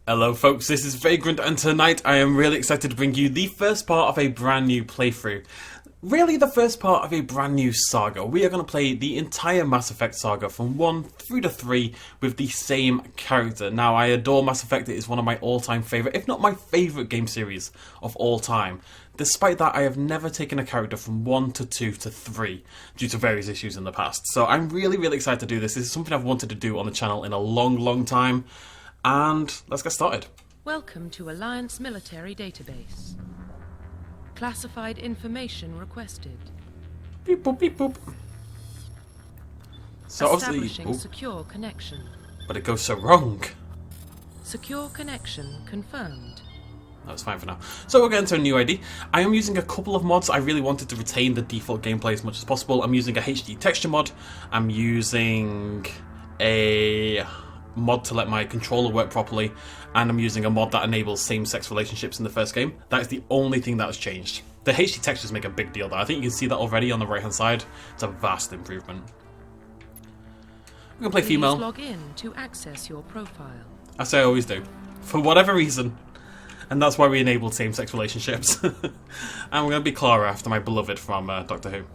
Hello folks, this is Vagrant, and tonight I am really excited to bring you the first part of a brand new playthrough. Really the first part of a brand new saga. We are going to play the entire Mass Effect saga from 1 through to 3 with the same character. Now, I adore Mass Effect. It is one of my all-time favourite, if not my favourite game series of all time. Despite that, I have never taken a character from 1 to 2 to 3 due to various issues in the past. So I'm really excited to do this. This is something I've wanted to do on the channel in a long time. And let's get started. Welcome to Alliance Military Database. Classified information requested. Beep boop, beep boop. So Establishing obviously, secure connection. but it goes so wrong. Secure connection confirmed. That's fine for now. So we'll get into a new ID. I am using a couple of mods. I really wanted to retain the default gameplay as much as possible. I'm using a HD texture mod. I'm using a mod to let my controller work properly, and I'm using a mod that enables same-sex relationships in the first game. That is the only thing that has changed. The HD textures make a big deal though. I think you can see that already on the right hand side. It's a vast improvement. We're gonna play female. Please log in to access your profile. As I always do. For whatever reason. And that's why we enabled same-sex relationships. And we're gonna be Clara after my beloved from Doctor Who.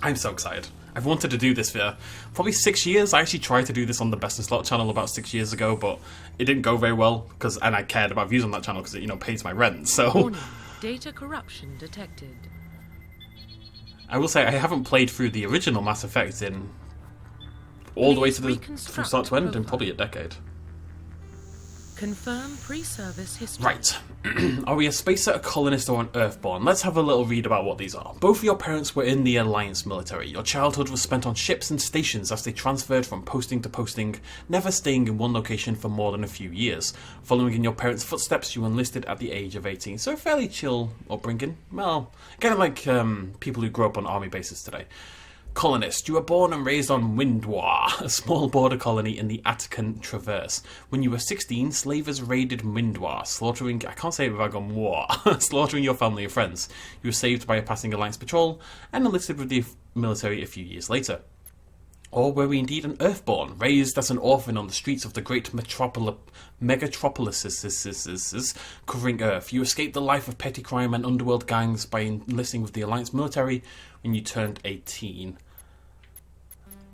I'm so excited. I've wanted to do this for probably 6 years. I actually tried to do this on the Best in Slot channel about 6 years ago, but it didn't go very well, and I cared about views on that channel because it, pays my rent, so... Warning, data corruption detected. I will say I haven't played through the original Mass Effect in all the way to from start to end in probably a decade. Confirm pre-service history. Right. Are we a spacer, a colonist, or an Earthborn? Let's have a little read about what these are. Both of your parents were in the Alliance military. Your childhood was spent on ships and stations as they transferred from posting to posting, never staying in one location for more than a few years. Following in your parents' footsteps, you enlisted at the age of 18. So fairly chill upbringing. Well, kind of like people who grew up on army bases today. Colonist, you were born and raised on Windwar, a small border colony in the Attican Traverse. When you were 16, slavers raided Windwar, slaughtering, I can't say it without going war, slaughtering your family and friends. You were saved by a passing Alliance patrol and enlisted with the military a few years later. Or were we indeed an Earthborn, raised as an orphan on the streets of the great megatropolises covering Earth? You escaped the life of petty crime and underworld gangs by enlisting with the Alliance military when you turned 18.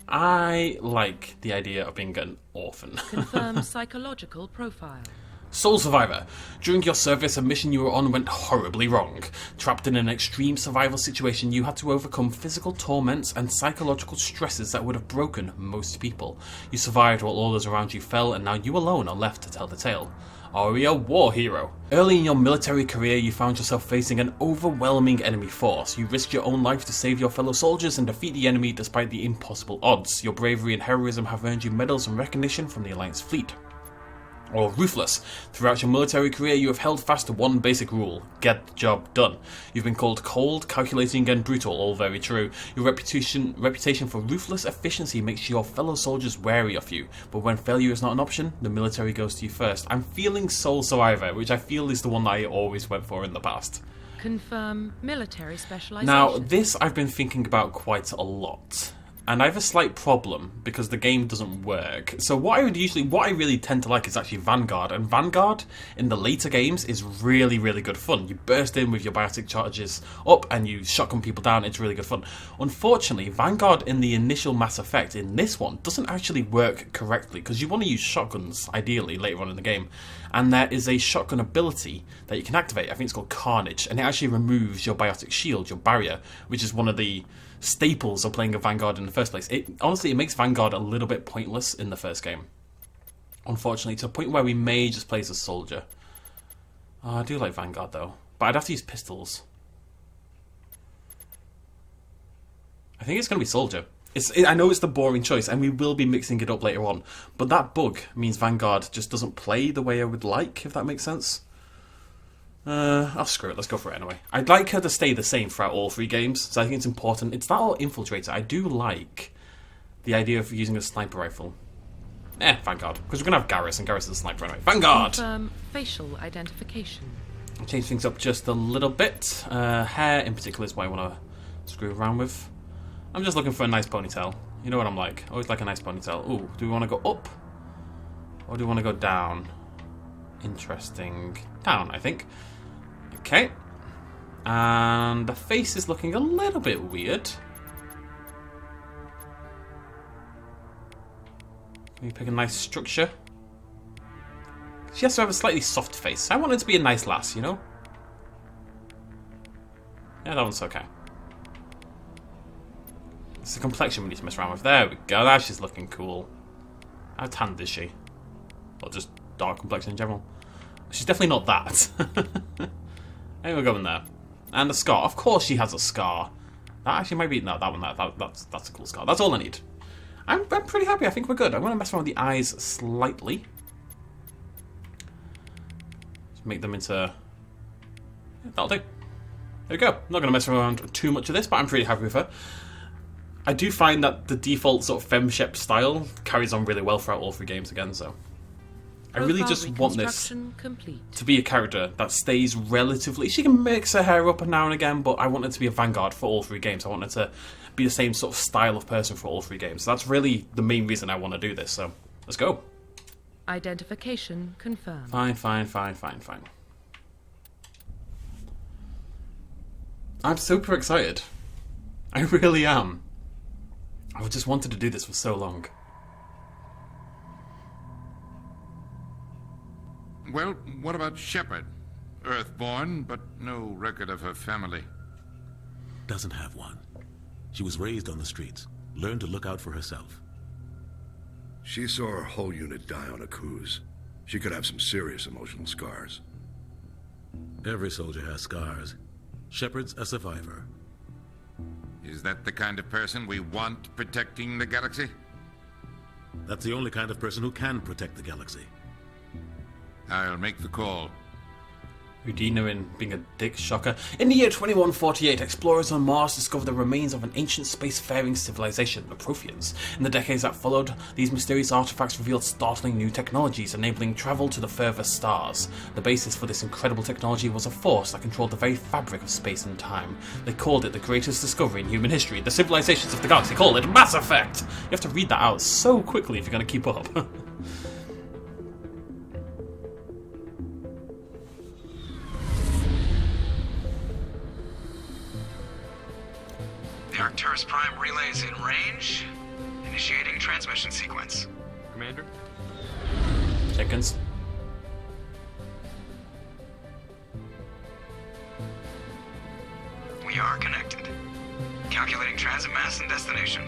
I like the idea of being an orphan. Confirm psychological profile. Soul Survivor. During your service, a mission you were on went horribly wrong. Trapped in an extreme survival situation, you had to overcome physical torments and psychological stresses that would have broken most people. You survived while all those around you fell, and now you alone are left to tell the tale. Are we a war hero? Early in your military career, you found yourself facing an overwhelming enemy force. You risked your own life to save your fellow soldiers and defeat the enemy despite the impossible odds. Your bravery and heroism have earned you medals and recognition from the Alliance fleet. Or Ruthless. Throughout your military career, you have held fast to one basic rule: get the job done. You've been called cold, calculating, and brutal, all very true. Your reputation for ruthless efficiency makes your fellow soldiers wary of you, but when failure is not an option, the military goes to you first. I'm feeling Soul Survivor, which I feel is the one that I always went for in the past. Confirm military specialization. Now, this I've been thinking about quite a lot. And I have a slight problem because the game doesn't work. So what I really tend to like is actually Vanguard. And Vanguard in the later games is really good fun. You burst in with your biotic charges up and you shotgun people down. It's really good fun. Unfortunately, Vanguard in the initial Mass Effect in this one doesn't actually work correctly because you want to use shotguns ideally later on in the game. And there is a shotgun ability that you can activate. I think it's called Carnage, and it actually removes your biotic shield, your barrier, which is one of the staples of playing a Vanguard in the first place. Honestly, it makes Vanguard a little bit pointless in the first game. Unfortunately, to a point where we may just play as a soldier. Oh, I do like Vanguard though, but I'd have to use pistols. I think it's going to be soldier. I know it's the boring choice, and we will be mixing it up later on, but that bug means Vanguard just doesn't play the way I would like, if that makes sense. I'll screw it, let's go for it anyway. I'd like her to stay the same throughout all 3 games, so I think it's important. It's that or Infiltrator. I do like the idea of using a sniper rifle. Vanguard, because we're going to have Garrus, and Garrus is a sniper anyway. Vanguard! Confirm facial identification. I'll change things up just a little bit. Hair in particular is what I want to screw around with. I'm just looking for a nice ponytail. You know what I'm like. Always like a nice ponytail. Ooh, do we want to go up? Or do we want to go down? Interesting. Down, I think. Okay. And the face is looking a little bit weird. Can we pick a nice structure? She has to have a slightly soft face. I want her to be a nice lass, you know? Yeah, that one's okay. It's the complexion we need to mess around with. There we go. Now she's looking cool. How tanned is she? Or just dark complexion in general? She's definitely not that. I think we're going there. And a scar. Of course she has a scar. That actually might be... No, that one. That's a cool scar. That's all I need. I'm pretty happy. I think we're good. I'm going to mess around with the eyes slightly. Just make them into... Yeah, that'll do. There we go. I'm not going to mess around too much of this, but I'm pretty happy with her. I do find that the default sort of femshep style carries on really well throughout all three games again, so... I really just want this to be a character that stays relatively... She can mix her hair up now and again, but I want her to be a vanguard for all three games. I want her to be the same sort of style of person for all three games. So that's really the main reason I want to do this, so let's go. Identification confirmed. Fine. I'm super excited. I really am. I've just wanted to do this for so long. Well, what about Shepard? Earthborn, but no record of her family. Doesn't have one. She was raised on the streets. Learned to look out for herself. She saw her whole unit die on a cruise. She could have some serious emotional scars. Every soldier has scars. Shepard's a survivor. Is that the kind of person we want protecting the galaxy? That's the only kind of person who can protect the galaxy. I'll make the call. Udina in being a dick shocker. In the year 2148, explorers on Mars discovered the remains of an ancient spacefaring civilization, the Protheans. In the decades that followed, these mysterious artifacts revealed startling new technologies, enabling travel to the furthest stars. The basis for this incredible technology was a force that controlled the very fabric of space and time. They called it the greatest discovery in human history. The civilizations of the galaxy called it Mass Effect! You have to read that out so quickly if you're going to keep up. The Arcturus Prime relay is in range. Initiating transmission sequence. Commander? Seconds. We are connected. Calculating transit mass and destination.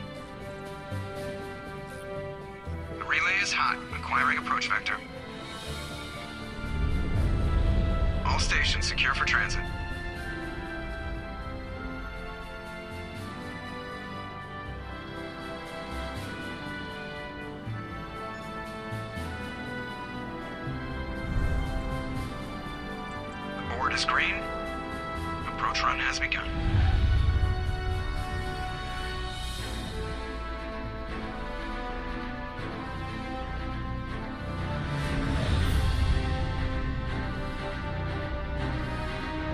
The relay is hot. Acquiring approach vector. All stations secure for transit. Is green. Approach run has begun.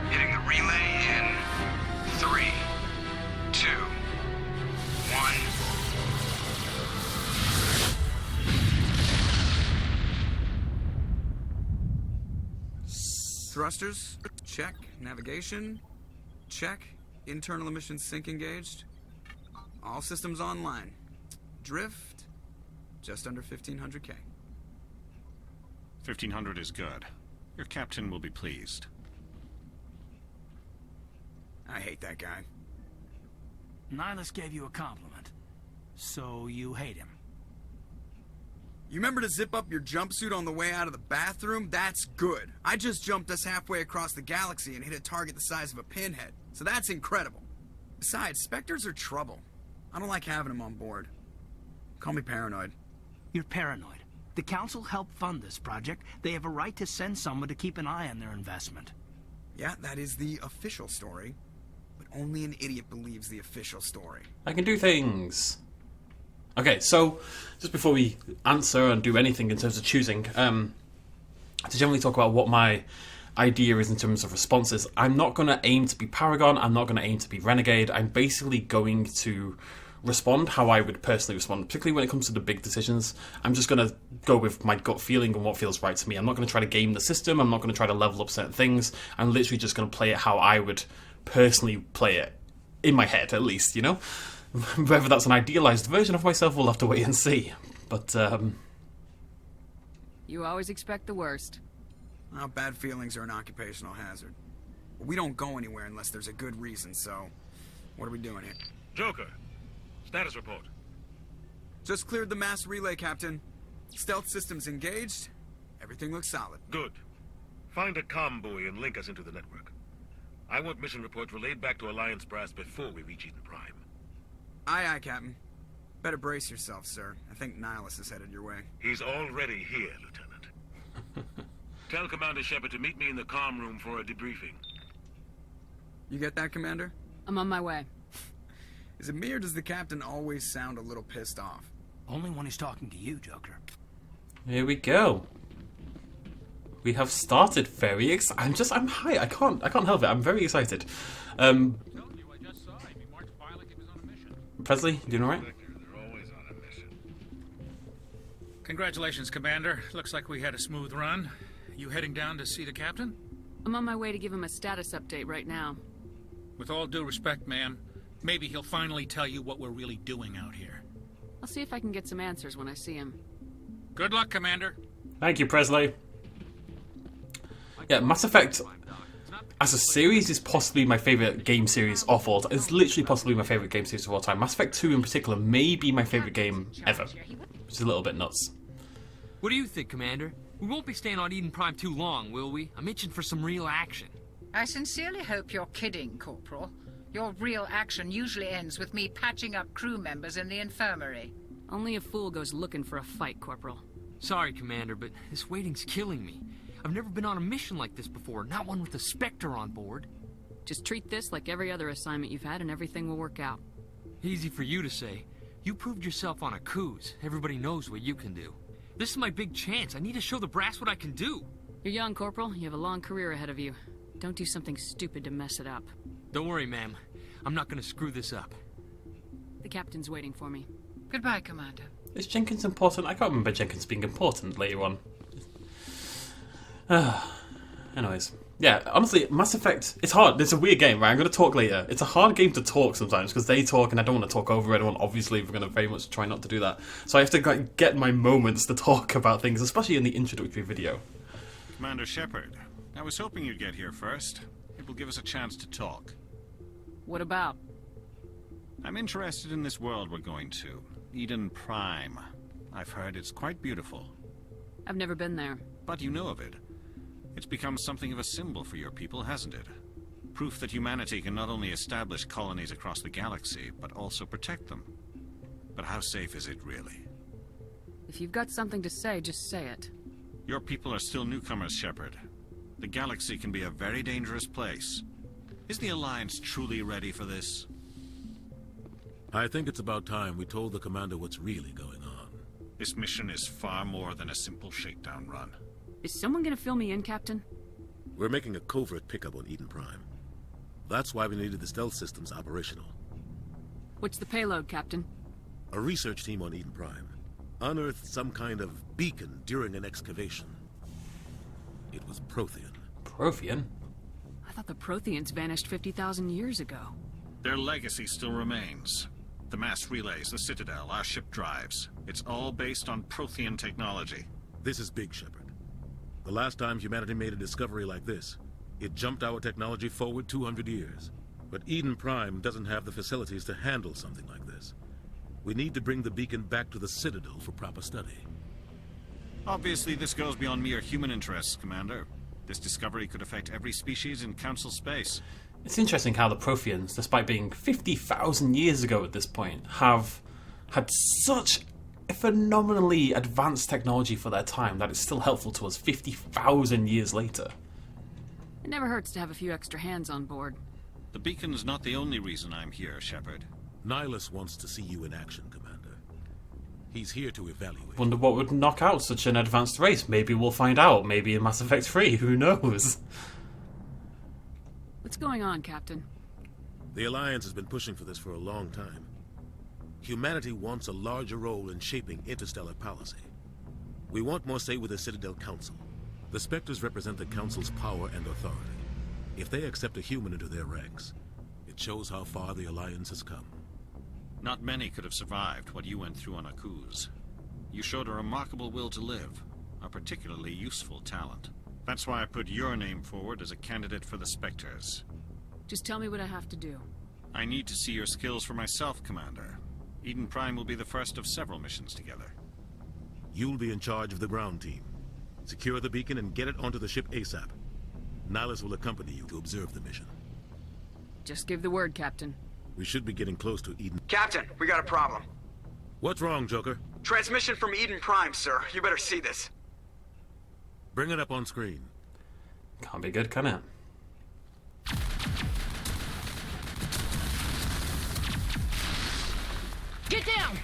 Hitting the relay in 3, 2, 1. Thrusters, check. Navigation, check. Internal emissions sync engaged. All systems online. Drift, just under 1500K. 1500 is good. Your captain will be pleased. I hate that guy. Nihilus gave you a compliment. So you hate him. You remember to zip up your jumpsuit on the way out of the bathroom? That's good. I just jumped us halfway across the galaxy and hit a target the size of a pinhead. So that's incredible. Besides, Spectres are trouble. I don't like having them on board. Call me paranoid. You're paranoid. The Council helped fund this project. They have a right to send someone to keep an eye on their investment. Yeah, that is the official story. But only an idiot believes the official story. I can do things. Okay, so just before we answer and do anything in terms of choosing, to generally talk about what my idea is in terms of responses, I'm not going to aim to be Paragon, I'm not going to aim to be Renegade, I'm basically going to respond how I would personally respond, particularly when it comes to the big decisions. I'm just going to go with my gut feeling and what feels right to me. I'm not going to try to game the system. I'm not going to try to level up certain things. I'm literally just going to play it how I would personally play it, in my head at least, you know? Whether that's an idealised version of myself, we'll have to wait and see. But, You always expect the worst. Well, bad feelings are an occupational hazard. We don't go anywhere unless there's a good reason, so... What are we doing here? Joker, status report. Just cleared the mass relay, Captain. Stealth systems engaged. Everything looks solid. Good. Find a comm buoy and link us into the network. I want mission reports relayed back to Alliance brass before we reach Eden Prime. Aye, aye, Captain. Better brace yourself, sir. I think Nihilus is headed your way. He's already here, Lieutenant. Tell Commander Shepard to meet me in the comm room for a debriefing. You get that, Commander? I'm on my way. Is it me or does the Captain always sound a little pissed off? Only when he's talking to you, Joker. here we go. We have started very excited. I'm high. I can't help it. I'm very excited. Presley, doing alright? Congratulations, Commander. Looks like we had a smooth run. You heading down to see the captain? I'm on my way to give him a status update right now. With all due respect, ma'am, maybe he'll finally tell you what we're really doing out here. I'll see if I can get some answers when I see him. Good luck, Commander. Thank you, Presley. Yeah, Mass Effect as a series is possibly my favourite game series of all time. It's literally possibly my favourite game series of all time. Mass Effect 2 in particular may be my favourite game ever, which is a little bit nuts. What do you think, Commander? We won't be staying on Eden Prime too long, will we? I'm itching for some real action. I sincerely hope you're kidding, Corporal. Your real action usually ends with me patching up crew members in the infirmary. Only a fool goes looking for a fight, Corporal. Sorry, Commander, but this waiting's killing me. I've never been on a mission like this before, not one with a Spectre on board. Just treat this like every other assignment you've had and everything will work out. Easy for you to say. You proved yourself on a cruise. Everybody knows what you can do. This is my big chance. I need to show the brass what I can do. You're young, Corporal. You have a long career ahead of you. Don't do something stupid to mess it up. Don't worry, ma'am. I'm not going to screw this up. The captain's waiting for me. Goodbye, Commander. Is Jenkins important? I can't remember Jenkins being important later on. Anyways. Yeah, honestly, Mass Effect, it's hard. It's a weird game, right? I'm going to talk later. It's a hard game to talk sometimes because they talk and I don't want to talk over anyone. Obviously, we're going to very much try not to do that. So I have to get my moments to talk about things, especially in the introductory video. Commander Shepard, I was hoping you'd get here first. It will give us a chance to talk. What about? I'm interested in this world we're going to. Eden Prime. I've heard it's quite beautiful. I've never been there. But you know of it. It's become something of a symbol for your people, hasn't it? Proof that humanity can not only establish colonies across the galaxy, but also protect them. But how safe is it, really? If you've got something to say, just say it. Your people are still newcomers, Shepard. The galaxy can be a very dangerous place. Is the Alliance truly ready for this? I think it's about time we told the commander what's really going on. This mission is far more than a simple shakedown run. Is someone gonna fill me in, Captain? We're making a covert pickup on Eden Prime. That's why we needed the stealth systems operational. What's the payload, Captain? A research team on Eden Prime unearthed some kind of beacon during an excavation. It was Prothean. Prothean? I thought the Protheans vanished 50,000 years ago. Their legacy still remains. The mass relays, the Citadel, our ship drives. It's all based on Prothean technology. This is big, Shepard. The last time humanity made a discovery like this, it jumped our technology forward 200 years. But Eden Prime doesn't have the facilities to handle something like this. We need to bring the beacon back to the Citadel for proper study. Obviously, this goes beyond mere human interests, Commander. This discovery could affect every species in Council space. It's interesting how the Protheans, despite being 50,000 years ago at this point, have had such a phenomenally advanced technology for their time that it's still helpful to us 50,000 years later. It never hurts to have a few extra hands on board. The beacon's not the only reason I'm here, Shepard. Nihilus wants to see you in action, Commander. He's here to evaluate. Wonder what would knock out such an advanced race. Maybe we'll find out. Maybe in Mass Effect 3. Who knows? What's going on, Captain? The Alliance has been pushing for this for a long time. Humanity wants a larger role in shaping interstellar policy. We want more say with the Citadel Council. The Spectres represent the Council's power and authority. If they accept a human into their ranks, it shows how far the Alliance has come. Not many could have survived what you went through on Akuz. You showed a remarkable will to live, a particularly useful talent. That's why I put your name forward as a candidate for the Spectres. Just tell me what I have to do. I need to see your skills for myself, Commander. Eden Prime will be the first of several missions together. You'll be in charge of the ground team. Secure the beacon and get it onto the ship ASAP. Nihilus will accompany you to observe the mission. Just give the word, Captain. We should be getting close to Eden. Captain, we got a problem. What's wrong, Joker? Transmission from Eden Prime, sir. You better see this. Bring it up on screen. Can't be good, can it? Get down!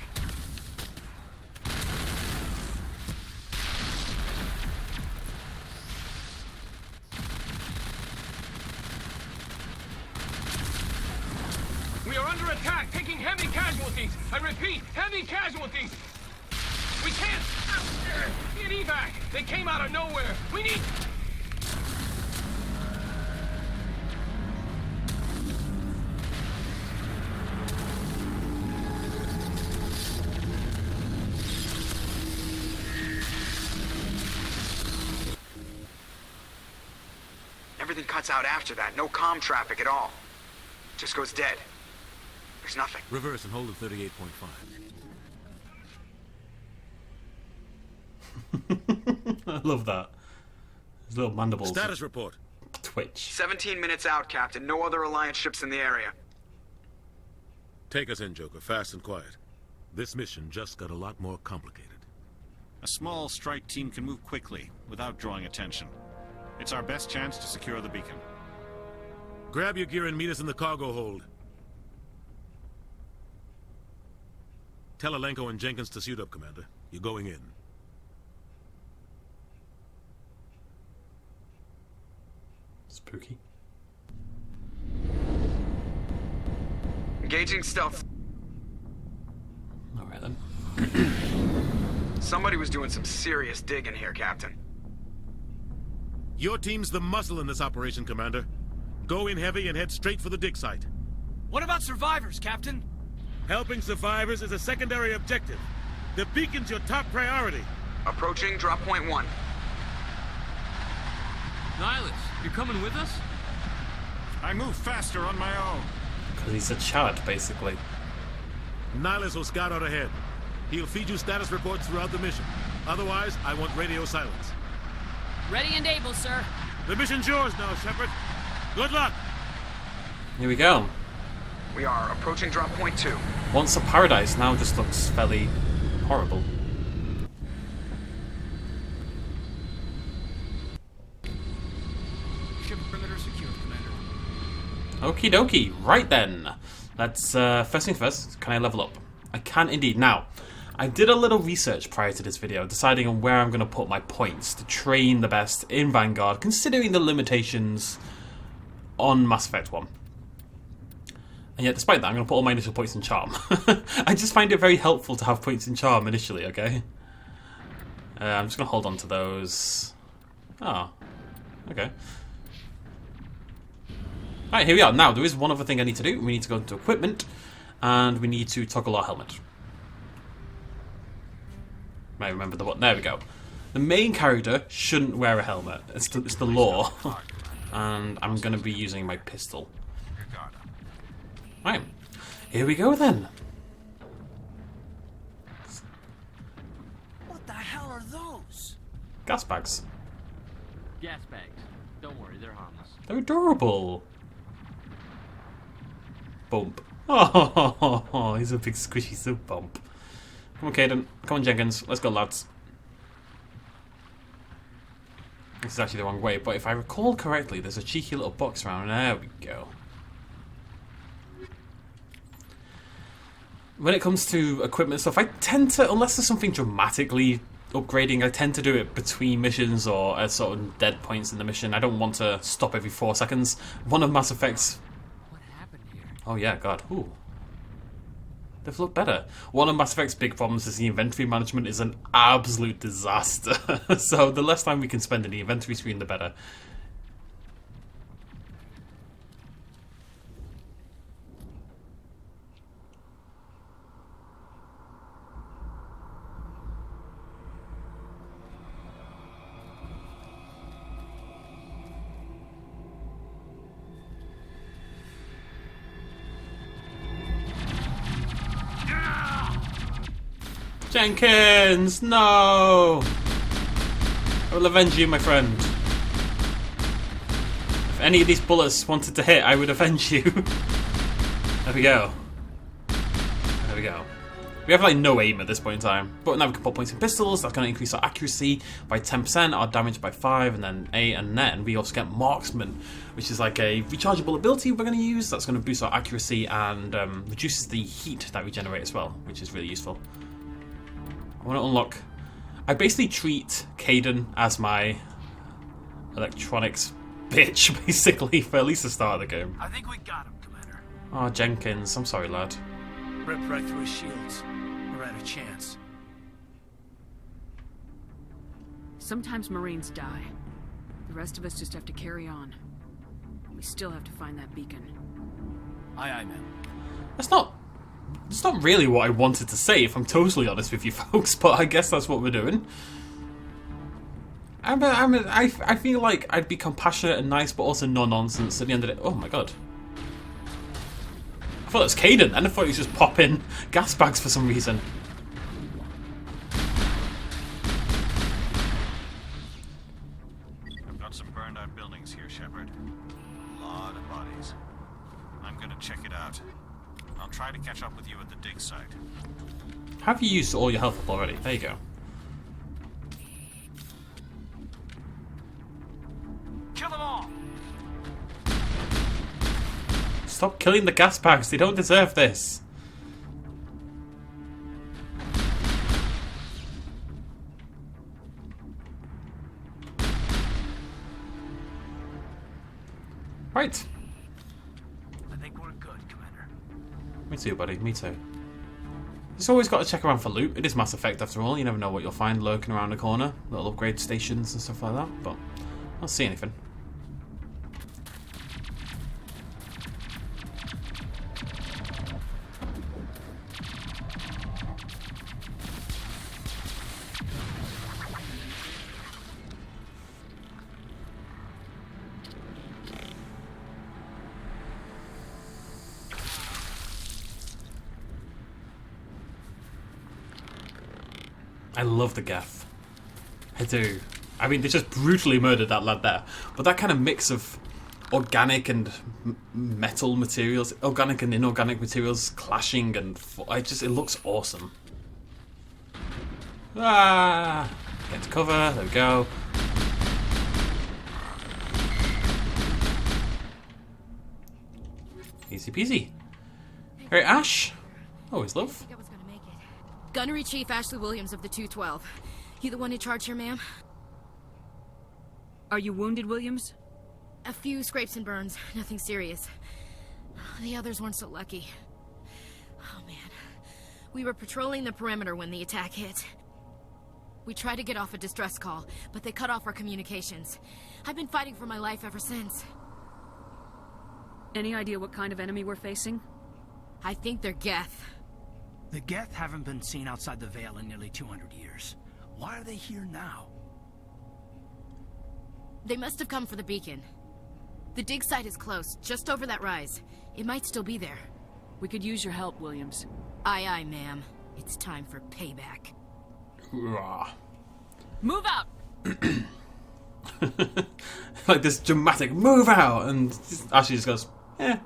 We are under attack, taking heavy casualties. I repeat, heavy casualties. We can't get evac. They came out of nowhere. We need... Everything cuts out after that. No comm traffic at all. Just goes dead. There's nothing. Reverse and hold at 38.5. I love that. His little mandibles. Status report. Twitch. 17 minutes out, Captain. No other Alliance ships in the area. Take us in, Joker. Fast and quiet. This mission just got a lot more complicated. A small strike team can move quickly, without drawing attention. It's our best chance to secure the beacon. Grab your gear and meet us in the cargo hold. Tell Alenko and Jenkins to suit up, Commander. You're going in. Spooky. Engaging stealth. Alright then. Somebody was doing some serious digging here, Captain. Your team's the muscle in this operation, Commander. Go in heavy and head straight for the dig site. What about survivors, Captain? Helping survivors is a secondary objective. The beacon's your top priority. Approaching drop point 1. Nihilus, you're coming with us? I move faster on my own. Because he's a chad, basically. Nihilus will scout out ahead. He'll feed you status reports throughout the mission. Otherwise, I want radio silence. Ready and able, sir. The mission's yours now, Shepard. Good luck. Here we go. We are approaching drop point 2. Once a paradise now just looks fairly horrible. Ship perimeter secured, Commander. Okie dokie. Right then. Let's, first thing first, can I level up? I can indeed. Now, I did a little research prior to this video, deciding on where I'm going to put my points to train the best in Vanguard, considering the limitations on Mass Effect 1. And yet, despite that, I'm going to put all my initial points in Charm. I just find it very helpful to have points in Charm initially, okay? I'm just going to hold on to those. Oh, okay. Alright, here we are. Now, there is one other thing I need to do. We need to go into equipment, and we need to toggle our helmet. I remember the what. There we go. The main character shouldn't wear a helmet. It's the law. And I'm going to be using my pistol. Right. Here we go then. What the hell are those? Gas bags. Gas bags. Don't worry, they're harmless. They're adorable. Bump. Oh, he's a big squishy soup bump. Come on, Caden. Come on, Jenkins. Let's go, lads. This is actually the wrong way, but if I recall correctly, there's a cheeky little box around. There we go. When it comes to equipment stuff, I tend to, unless there's something dramatically upgrading, I tend to do it between missions or at sort of dead points in the mission. I don't want to stop every 4 seconds. One of Mass Effect's... What happened here? Oh yeah, God. Ooh. They've looked better. One of Mass Effect's big problems is the inventory management is an absolute disaster. So the less time we can spend in the inventory screen, the better. Jenkins, no! I will avenge you, my friend. If any of these bullets wanted to hit, I would avenge you. There we go. There we go. We have like no aim at this point in time. But now we can put points in pistols. That's going to increase our accuracy by 10%, our damage by 5, and then 8, and then we also get marksman, which is like a rechargeable ability we're going to use. That's going to boost our accuracy and reduces the heat that we generate as well, which is really useful. I want to unlock... I basically treat Caden as my electronics bitch, basically, for at least the start of the game. I think we got him, Commander. Oh, Jenkins, I'm sorry, lad. Ripped right through his shields. We're out of chance. Sometimes Marines die. The rest of us just have to carry on. We still have to find that beacon. Aye, aye, man. That's not really what I wanted to say, if I'm totally honest with you folks, but I guess that's what we're doing. I feel like I'd be compassionate and nice, but also no-nonsense at the end of it. Oh my god. I thought it was Caden, and I thought he was just popping gas bags for some reason. I've got some burned out buildings here, Shepard. A lot of bodies. I'm gonna check it out. I'll try to catch up with you at the dig site. Have you used all your health up already? There you go. Kill them all! Stop killing the gas bags, they don't deserve this. Right. I think we're good, Commander. Me too, buddy, me too. Just always got to check around for loot. It is Mass Effect after all, you never know what you'll find lurking around the corner. Little upgrade stations and stuff like that, but I don't see anything. I love the Geth. I do. I mean, they just brutally murdered that lad there. But that kind of mix of organic and metal materials, organic and inorganic materials clashing, and it looks awesome. Ah! Get to cover. There we go. Easy peasy. Alright, Ash. Always love. Gunnery Chief Ashley Williams of the 212. You the one in charge here, ma'am? Are you wounded, Williams? A few scrapes and burns. Nothing serious. The others weren't so lucky. Oh, man. We were patrolling the perimeter when the attack hit. We tried to get off a distress call, but they cut off our communications. I've been fighting for my life ever since. Any idea what kind of enemy we're facing? I think they're Geth. The Geth haven't been seen outside the Veil in nearly 200 years. Why are they here now? They must have come for the beacon. The dig site is close, just over that rise. It might still be there. We could use your help, Williams. Aye, aye, ma'am. It's time for payback. Move out! Like this dramatic move out, and Ashley just goes, eh.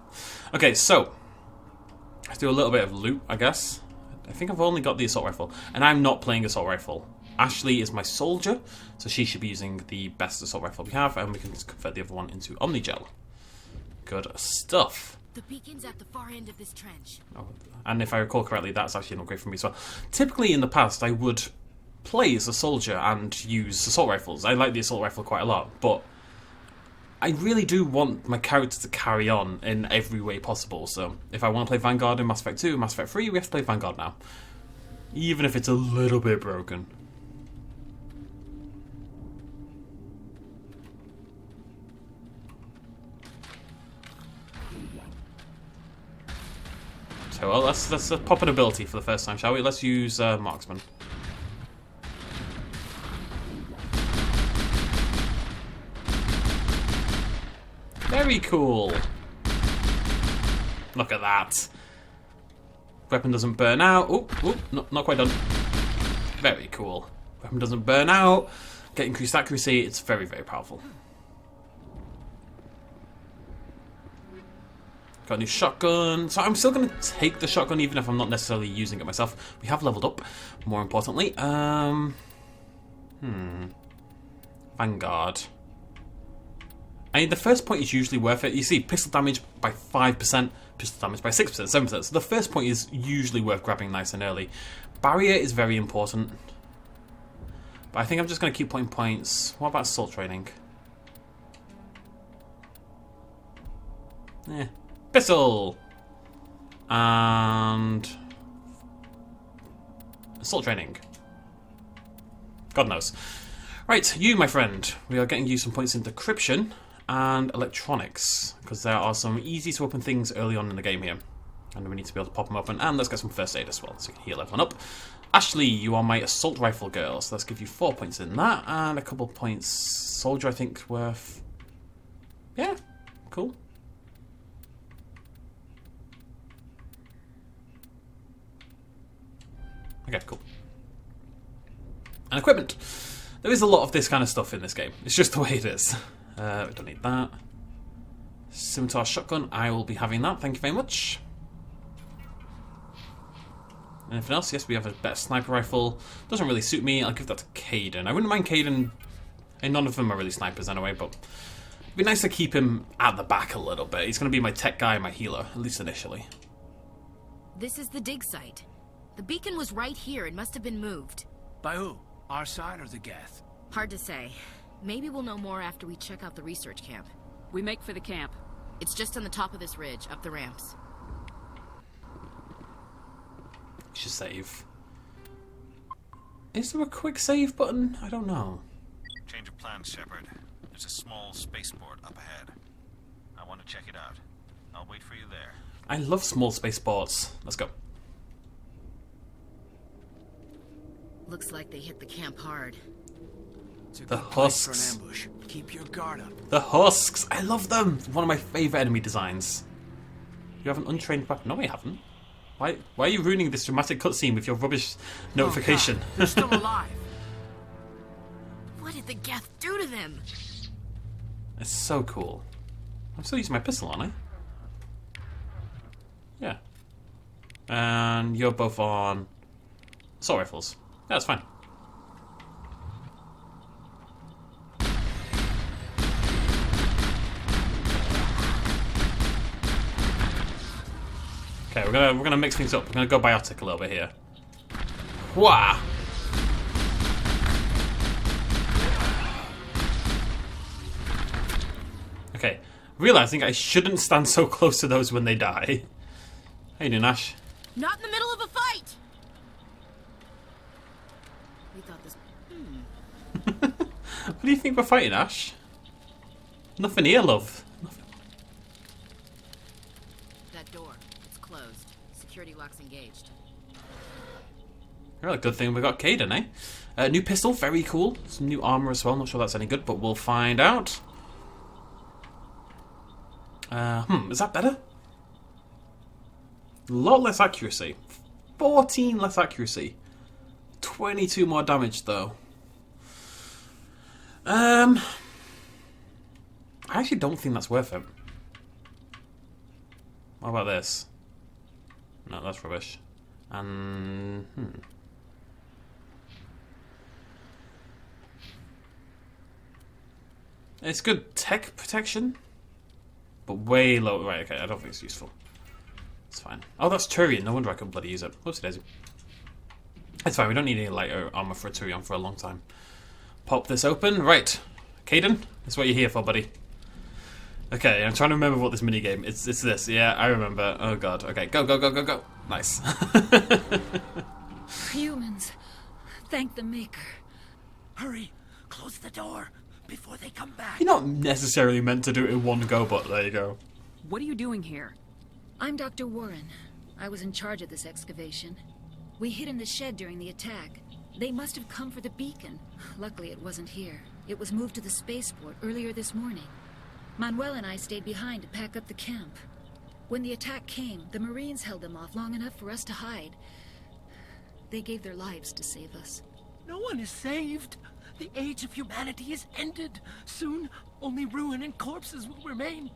Okay, so let's do a little bit of loot, I guess. I think I've only got the assault rifle, and I'm not playing assault rifle. Ashley is my soldier, so she should be using the best assault rifle we have, and we can just convert the other one into Omnigel. Good stuff. The beacon's at the far end of this trench. Oh, and if I recall correctly, that's actually an upgrade for me as well. Typically in the past, I would play as a soldier and use assault rifles. I like the assault rifle quite a lot, but I really do want my character to carry on in every way possible. So if I want to play Vanguard in Mass Effect 2, Mass Effect 3, we have to play Vanguard now. Even if it's a little bit broken. So well, let's pop an ability for the first time, shall we? Let's use Marksman. Very cool. Look at that. Weapon doesn't burn out. Oh, not quite done. Very cool. Weapon doesn't burn out. Get increased accuracy. It's very, very powerful. Got a new shotgun. So I'm still going to take the shotgun even if I'm not necessarily using it myself. We have leveled up, more importantly. Vanguard. I mean, the first point is usually worth it. You see, pistol damage by 5%, pistol damage by 6%, 7%. So the first point is usually worth grabbing nice and early. Barrier is very important. But I think I'm just going to keep putting points. What about assault training? Pistol! And assault training. God knows. Right, you, my friend. We are getting you some points in decryption and electronics, because there are some easy to open things early on in the game here. And we need to be able to pop them open. And let's get some first aid as well, so you can heal everyone up. Ashley, you are my assault rifle girl, so let's give you 4 points in that, and a couple points soldier, I think, worth... Yeah, cool. Okay, cool. And equipment. There is a lot of this kind of stuff in this game. It's just the way it is. We don't need that. Scimitar shotgun. I will be having that. Thank you very much. Anything else? Yes, we have a better sniper rifle. Doesn't really suit me. I'll give that to Caden. I wouldn't mind Caden. And none of them are really snipers anyway, but it'd be nice to keep him at the back a little bit. He's going to be my tech guy, my healer, at least initially. This is the dig site. The beacon was right here. It must have been moved. By who? Our side or the Geth? Hard to say. Maybe we'll know more after we check out the research camp. We make for the camp. It's just on the top of this ridge, up the ramps. Should save. Is there a quick save button? I don't know. Change of plans, Shepard. There's a small spaceport up ahead. I want to check it out. I'll wait for you there. I love small spaceports. Let's go. Looks like they hit the camp hard. The husks. For an ambush. Keep your guard up. The husks. I love them. One of my favourite enemy designs. You have an untrained weapon. No, we haven't. Why are you ruining this dramatic cutscene with your rubbish notification? Oh, they're still alive. What did the Geth do to them? It's so cool. I'm still using my pistol, aren't I? Yeah. And you're both on assault rifles. Yeah, that's fine. Okay, we're gonna mix things up. We're gonna go biotic a little bit here. Wah! Okay, realizing I shouldn't stand so close to those when they die. How you doing, Ash? Not in the middle of a fight. We thought this. What do you think we're fighting, Ash? Nothing here, love. Nothing. That door. It's closed. Security lock's engaged. Really good thing we got Caden, eh? New pistol, very cool. Some new armor as well. Not sure that's any good, but we'll find out. Is that better? A lot less accuracy. 14 less accuracy. 22 more damage, though. I actually don't think that's worth it. What about this? No, that's rubbish. And... It's good tech protection, but way low. Right, okay, I don't think it's useful. It's fine. Oh, that's Turian. No wonder I couldn't bloody use it. Whoopsie daisy. It's fine, we don't need any lighter armor for a Turian for a long time. Pop this open. Right. Caden, that's what you're here for, buddy. Okay, I'm trying to remember what this minigame. It's this. Yeah, I remember. Oh god. Okay, go, go, go, go, go. Nice. Humans, thank the Maker. Hurry, close the door before they come back. You're not necessarily meant to do it in one go, but there you go. What are you doing here? I'm Dr. Warren. I was in charge of this excavation. We hid in the shed during the attack. They must have come for the beacon. Luckily, it wasn't here. It was moved to the spaceport earlier this morning. Manuel and I stayed behind to pack up the camp. When the attack came, the Marines held them off long enough for us to hide. They gave their lives to save us. No one is saved. The age of humanity is ended. Soon, only ruin and corpses will remain.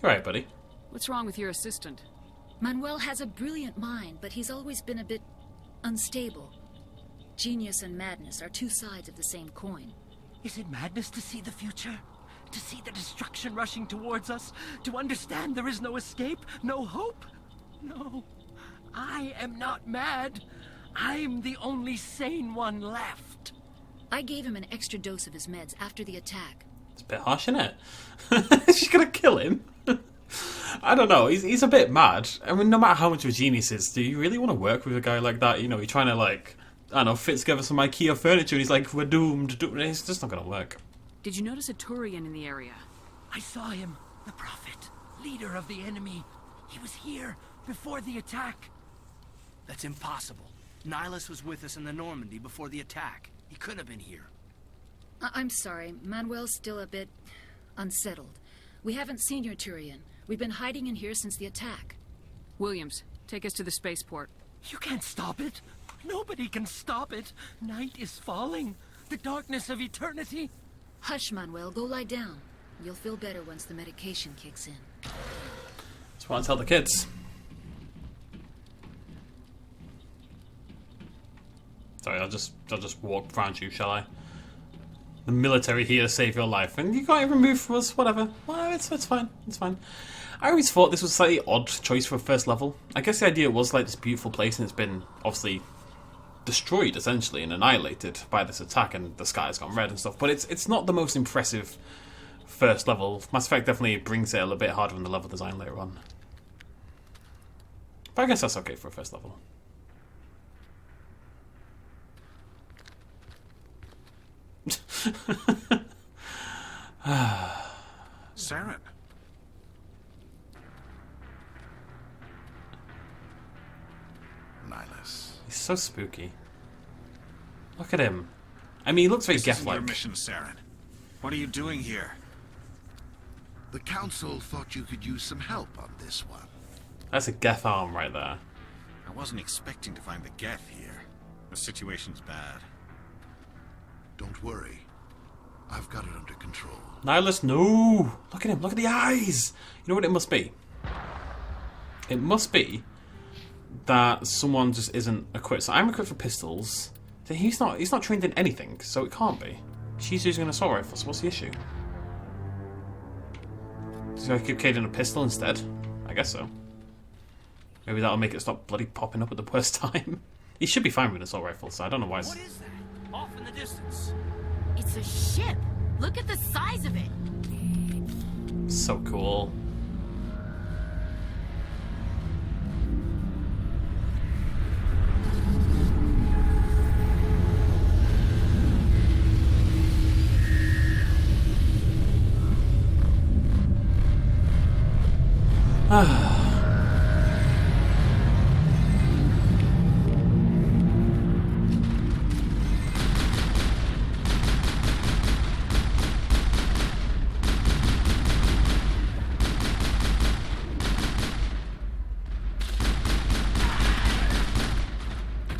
Alright, buddy. What's wrong with your assistant? Manuel has a brilliant mind, but he's always been a bit unstable. Genius and madness are two sides of the same coin. Is it madness to see the future? To see the destruction rushing towards us? To understand there is no escape? No hope? No. I am not mad. I'm the only sane one left. I gave him an extra dose of his meds after the attack. It's a bit harsh, isn't it? She's gonna kill him? I don't know. He's a bit mad. I mean, no matter how much of a genius he is, do you really want to work with a guy like that? You know, you're trying to, like, I don't know, fit together some IKEA furniture and he's like, we're doomed. It's just not gonna work. Did you notice a Turian in the area? I saw him. The Prophet. Leader of the enemy. He was here before the attack. That's impossible. Nihilus was with us in the Normandy before the attack. He couldn't have been here. I'm sorry. Manuel's still a bit unsettled. We haven't seen your Turian. We've been hiding in here since the attack. Williams, take us to the spaceport. You can't stop it. Nobody can stop it. Night is falling. The darkness of eternity. Hush, Manuel. Go lie down. You'll feel better once the medication kicks in. That's what I tell the kids. Sorry, I'll just walk around you, shall I? The military here to save your life, and you can't even move from us. Whatever. Well, it's fine. It's fine. I always thought this was a slightly odd choice for a first level. I guess the idea was like this beautiful place, and it's been obviously destroyed essentially and annihilated by this attack, and the sky's gone red and stuff. But it's not the most impressive first level. Mass Effect definitely brings it a little bit harder in the level design later on. But I guess that's okay for a first level. Saren. Nihilus. He's so spooky. Look at him. I mean, he looks very This isn't Geth-like. your mission, Saren. What are you doing here? The Council thought you could use some help on this one. That's a Geth arm right there. I wasn't expecting to find the Geth here. The situation's bad. Don't worry. I've got it under control. Nihilus, no! Look at him, look at the eyes! You know what it must be? It must be that someone just isn't equipped. So I'm equipped for pistols. So he's not trained in anything, so it can't be. She's using an assault rifle, so what's the issue? So I keep carrying a pistol instead? I guess so. Maybe that'll make it stop bloody popping up at the worst time. He should be fine with an assault rifle, so I don't know why. What is that? Off in the distance. It's a ship. Look at the size of it. So cool.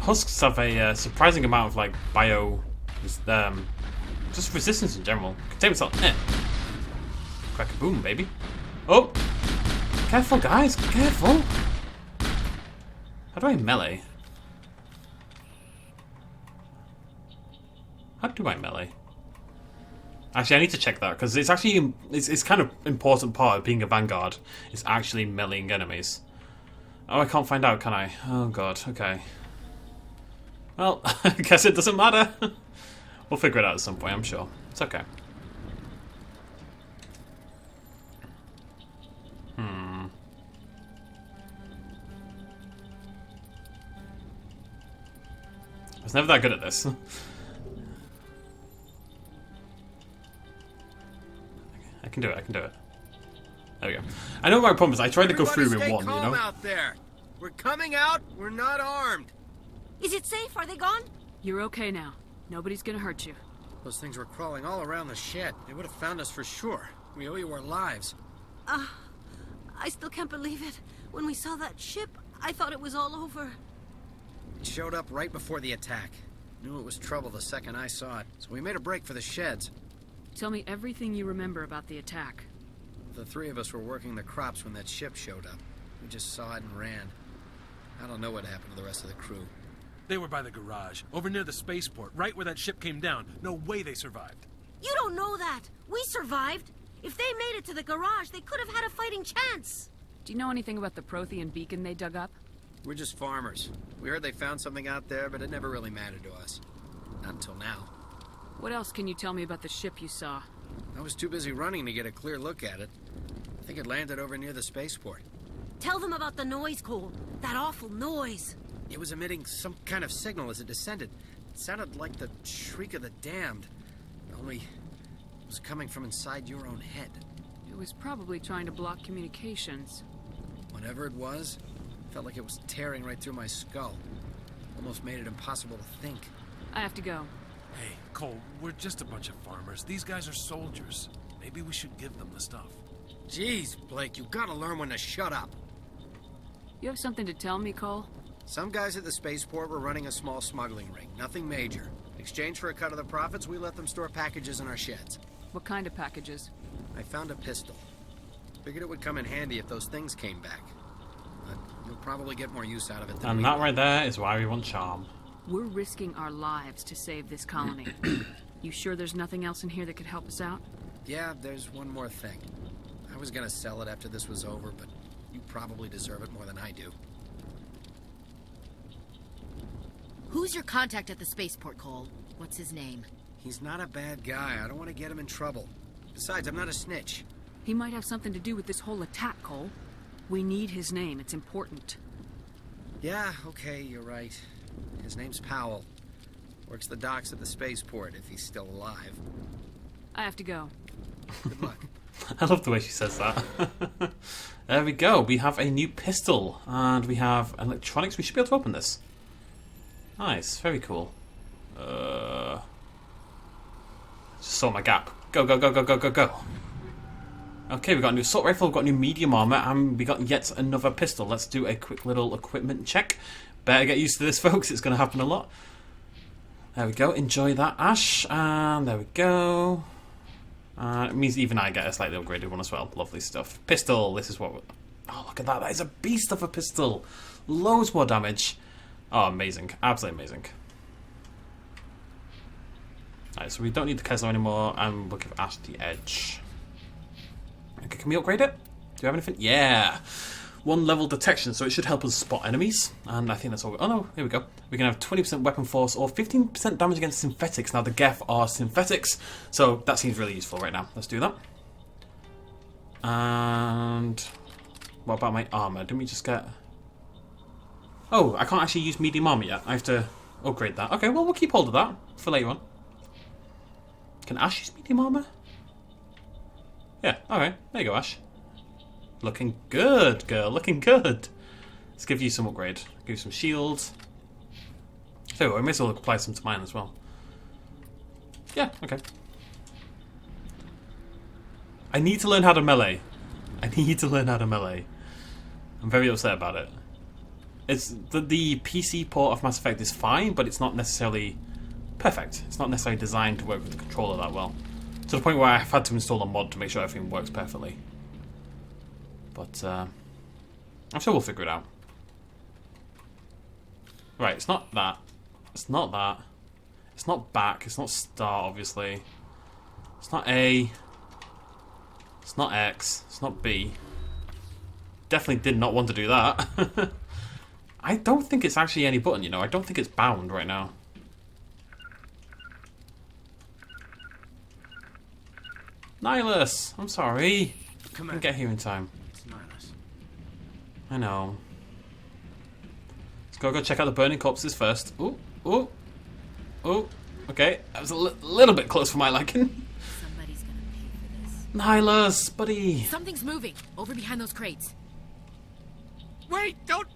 Husks have a surprising amount of like just resistance in general. Contain missile. Crack a boom, baby. Oh, careful, guys, careful. How do I melee? How do I melee? Actually, I need to check that because it's actually it's kind of important part of being a Vanguard. It's actually meleeing enemies. Oh, I can't find out, can I? Oh god. Okay. Well, I guess it doesn't matter. We'll figure it out at some point, I'm sure. It's okay. was never that good at this. I can do it. I can do it. There we go. I know my problem is I tried to go through with one, you know? Out there. We're coming out. We're not armed. Is it safe? Are they gone? You're okay now. Nobody's gonna hurt you. Those things were crawling all around the shed. They would have found us for sure. We owe you our lives. I still can't believe it. When we saw that ship, I thought it was all over. It showed up right before the attack. Knew it was trouble the second I saw it, so we made a break for the sheds. Tell me everything you remember about the attack. The three of us were working the crops when that ship showed up. We just saw it and ran. I don't know what happened to the rest of the crew. They were by the garage, over near the spaceport, right where that ship came down. No way they survived. You don't know that. We survived. If they made it to the garage, they could have had a fighting chance. Do you know anything about the Prothean beacon they dug up? We're just farmers. We heard they found something out there, but it never really mattered to us. Not until now. What else can you tell me about the ship you saw? I was too busy running to get a clear look at it. I think it landed over near the spaceport. Tell them about the noise, Cole. That awful noise. It was emitting some kind of signal as it descended. It sounded like the shriek of the damned. Only it was coming from inside your own head. It was probably trying to block communications. Whatever it was, felt like it was tearing right through my skull. Almost made it impossible to think. I have to go. Hey, Cole, we're just a bunch of farmers. These guys are soldiers. Maybe we should give them the stuff. Jeez, Blake, you gotta learn when to shut up. You have something to tell me, Cole? Some guys at the spaceport were running a small smuggling ring. Nothing major. In exchange for a cut of the profits, we let them store packages in our sheds. What kind of packages? I found a pistol. Figured it would come in handy if those things came back. But you'll probably get more use out of it than And that right there is why we want charm. We're risking our lives to save this colony. You sure there's nothing else in here that could help us out? Yeah, there's one more thing. I was gonna sell it after this was over, but you probably deserve it more than I do. Who's your contact at the spaceport, Cole? What's his name? He's not a bad guy. I don't want to get him in trouble. Besides, I'm not a snitch. He might have something to do with this whole attack, Cole. We need his name. It's important. Yeah, okay, you're right. His name's Powell. Works the docks at the spaceport, if he's still alive. I have to go. Good luck. I love the way she says that. There we go. We have a new pistol. And we have electronics. We should be able to open this. Nice. Very cool. Just saw my gap. Go, go, go, go, go, go, go. Okay, we got a new assault rifle, we've got new medium armor, and we got yet another pistol. Let's do a quick little equipment check. Better get used to this, folks. It's going to happen a lot. There we go. Enjoy that, Ash. And there we go. It means even I get a slightly upgraded one as well. Lovely stuff. Pistol. This is what... Oh, look at that. That is a beast of a pistol. Loads more damage. Oh, amazing. Absolutely amazing. Alright, so we don't need the Kessler anymore, and we'll give Ash the edge. Okay, can we upgrade it? Do we have anything? Yeah! 1 level detection, so it should help us spot enemies. And I think that's all. Oh no, here we go. We can have 20% weapon force or 15% damage against synthetics. Now the Geth are synthetics, so that seems really useful right now. Let's do that. And what about my armor? Didn't we just get... Oh, I can't actually use medium armor yet. I have to upgrade that. Okay, well, we'll keep hold of that for later on. Can Ash use medium armor? Yeah, alright. There you go, Ash. Looking good, girl. Looking good. Let's give you some upgrade. Give you some shields. So I may as well apply some to mine as well. Yeah, okay. I need to learn how to melee. I need to learn how to melee. I'm very upset about it. It's the PC port of Mass Effect is fine, but it's not necessarily perfect. It's not necessarily designed to work with the controller that well. To the point where I've had to install a mod to make sure everything works perfectly. But I'm sure we'll figure it out. Right, it's not that. It's not that. It's not back. It's not start, obviously. It's not A. It's not X. It's not B. Definitely did not want to do that. I don't think it's actually any button, you know. I don't think it's bound right now. Nihilus! I'm sorry. I didn't get here in time. It's Nihilus. I know. Let's go check out the burning corpses first. Ooh, ooh. Oh, okay. That was a little bit close for my liking. Somebody's gonna pay for this. Nihilus, buddy. Something's moving over behind those crates. Wait! Don't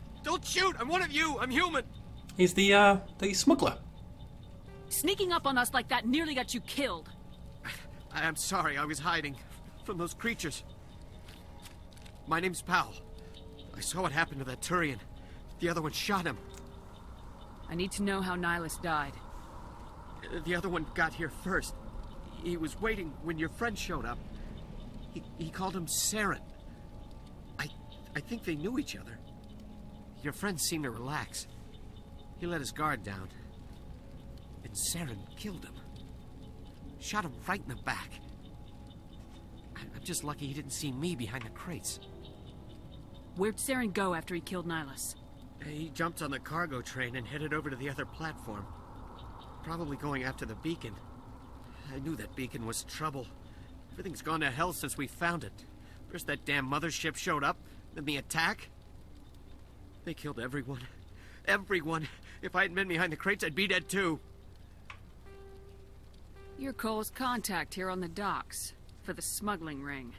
shoot! I'm one of you! I'm human! He's the smuggler. Sneaking up on us like that nearly got you killed. I'm sorry, I was hiding from those creatures. My name's Powell. I saw what happened to that Turian. The other one shot him. I need to know how Nihilus died. The other one got here first. He was waiting when your friend showed up. He called him Saren. I think they knew each other. Your friend seemed to relax. He let his guard down. And Saren killed him. Shot him right in the back. I'm just lucky he didn't see me behind the crates. Where'd Saren go after he killed Nihilus? He jumped on the cargo train and headed over to the other platform. Probably going after the beacon. I knew that beacon was trouble. Everything's gone to hell since we found it. First that damn mothership showed up, then the attack. They killed everyone. Everyone. If I hadn't been behind the crates, I'd be dead too. You're Cole's contact here on the docks for the smuggling ring.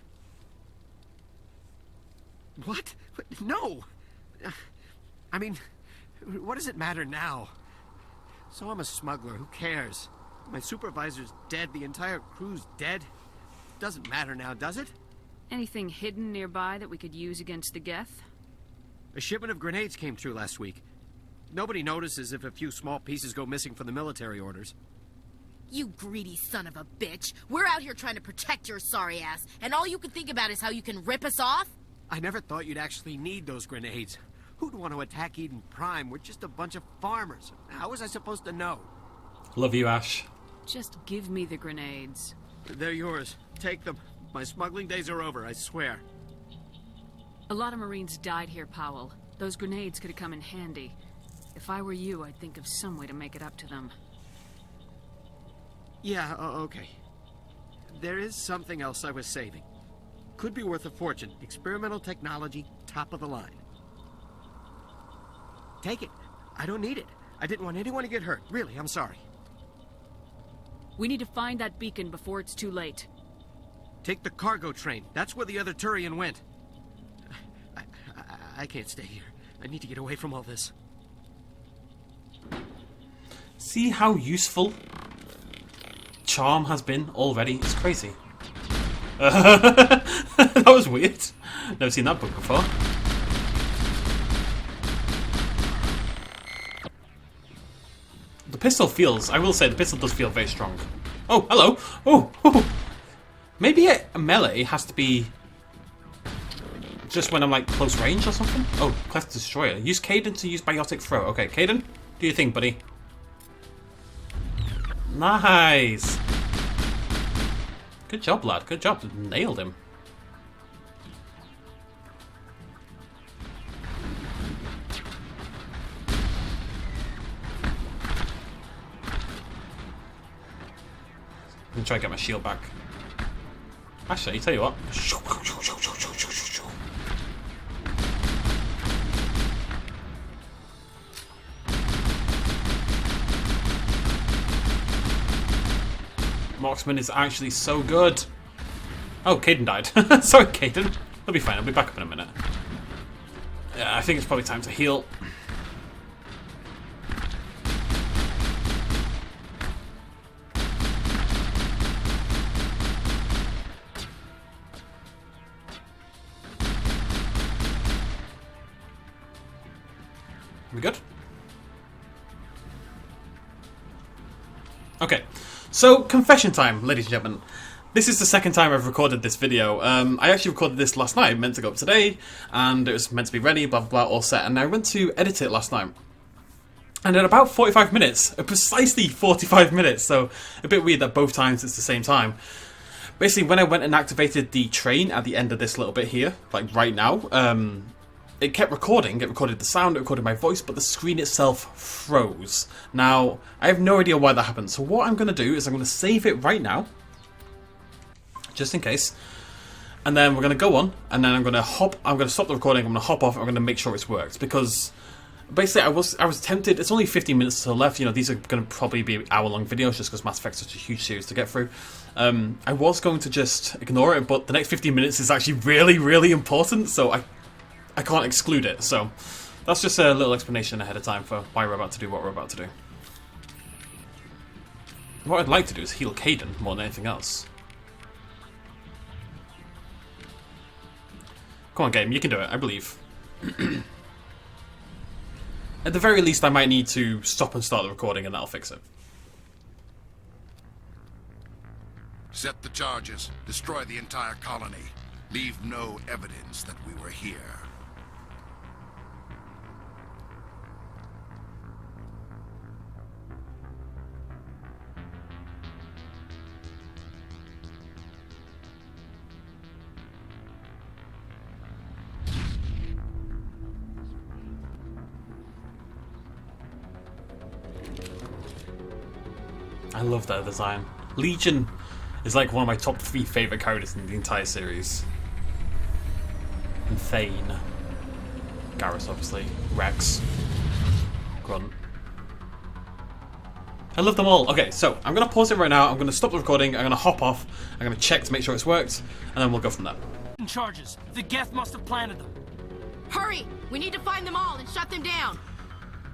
What? No! I mean, what does it matter now? So I'm a smuggler, who cares? My supervisor's dead, the entire crew's dead. Doesn't matter now, does it? Anything hidden nearby that we could use against the Geth? A shipment of grenades came through last week. Nobody notices if a few small pieces go missing from the military orders. You greedy son of a bitch. We're out here trying to protect your sorry ass, and all you can think about is how you can rip us off? I never thought you'd actually need those grenades. Who'd want to attack Eden Prime? We're just a bunch of farmers. How was I supposed to know? Love you, Ash. Just give me the grenades. They're yours. Take them. My smuggling days are over, I swear. A lot of Marines died here, Powell. Those grenades could have come in handy. If I were you, I'd think of some way to make it up to them. Yeah, okay. There is something else I was saving. Could be worth a fortune. Experimental technology, top of the line. Take it. I don't need it. I didn't want anyone to get hurt. Really, I'm sorry. We need to find that beacon before it's too late. Take the cargo train. That's where the other Turian went. I can't stay here. I need to get away from all this. See how useful charm has been already? It's crazy. That was weird. Never seen that book before. The pistol feels, I will say, the pistol does feel very strong. Oh, hello. Oh. Maybe a melee has to be just when I'm like close range or something. Oh, Cleft Destroyer. Use Caden to use Biotic Throw. Okay, Caden, do your thing, buddy. Nice. Good job, lad. Good job. Nailed him. I'm gonna try to get my shield back. Actually, tell you what. Marksman is actually so good. Oh, Caden died. Sorry, Caden. He'll be fine. I'll be back up in a minute. Yeah, I think it's probably time to heal. We good? Okay, so confession time, ladies and gentlemen. This is the second time I've recorded this video. I actually recorded this last night, meant to go up today, and it was meant to be ready, blah, blah, blah, all set, and I went to edit it last night. And at about 45 minutes, precisely 45 minutes, so a bit weird that both times it's the same time. Basically, when I went and activated the train at the end of this little bit here, like right now, it kept recording. It recorded the sound, it recorded my voice, but the screen itself froze. Now, I have no idea why that happened, so what I'm going to do is I'm going to save it right now, just in case, and then we're going to go on, and then I'm going to stop the recording, I'm going to hop off, and I'm going to make sure it's worked, because Basically, I was tempted. It's only 15 minutes to the left. You know, these are going to probably be hour-long videos just because Mass Effect's such a huge series to get through. I was going to just ignore it, but the next 15 minutes is actually really, really important, so I can't exclude it. So that's just a little explanation ahead of time for why we're about to do what we're about to do. What I'd like to do is heal Caden more than anything else. Come on, game, you can do it. I believe. At the very least, I might need to stop and start the recording, and that'll fix it. Set the charges. Destroy the entire colony. Leave no evidence that we were here. I love that design. Legion is like one of my top 3 favourite characters in the entire series. And Thane. Garrus, obviously. Rex. Grunt. I love them all. Okay, so I'm going to pause it right now. I'm going to stop the recording. I'm going to hop off. I'm going to check to make sure it's worked. And then we'll go from there. Charges. The Geth must have planted them. Hurry! We need to find them all and shut them down.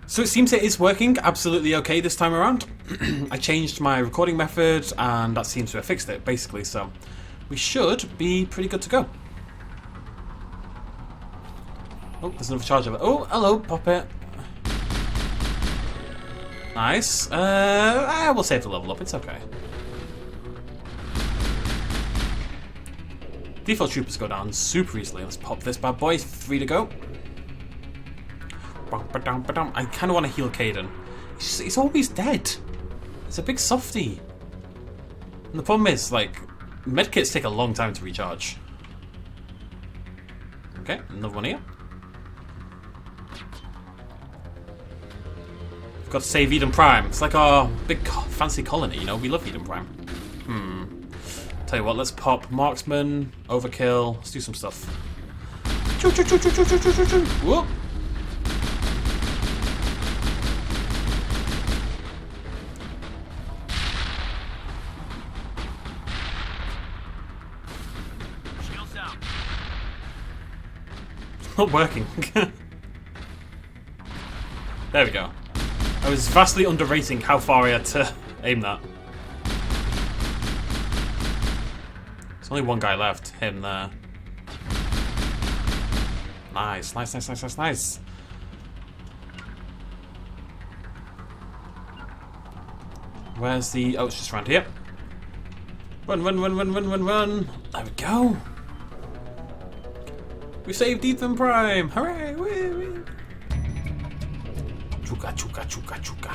So it seems it is working absolutely okay this time around. I changed my recording method and that seems to have fixed it, basically, so we should be pretty good to go. Oh, there's another charge of it. Oh, hello, Puppet. Nice. We'll save the level up, it's okay. Default troopers go down super easily. Let's pop this bad boy. 3 to go. I kind of want to heal Caden. He's always dead. It's a big softie. And the problem is, like, medkits take a long time to recharge. Okay, another one here. We've got to save Eden Prime. It's like our big fancy colony, you know? We love Eden Prime. Tell you what, let's pop Marksman, Overkill. Let's do some stuff. Whoop. Not working. There we go. I was vastly underrating how far I had to aim that. There's only one guy left. Him there. Nice, nice, nice, nice, nice, nice. Where's the... Oh, it's just around here. Run, run, run, run, run, run, run. There we go. We saved Ethan Prime! Hooray! Wee, wee. Chuka, chuka, chuka, chuka.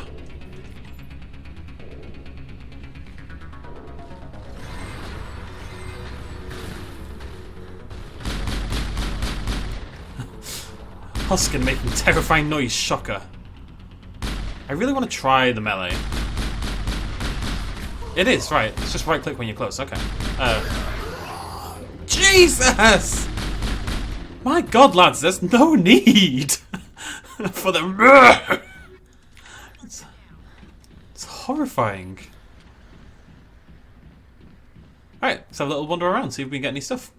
Huskin making terrifying noise, shocker. I really want to try the melee. It is, right. It's just right click when you're close, okay. Jesus! My god, lads, there's no need for the... It's horrifying. Alright, let's have a little wander around, see if we can get any stuff.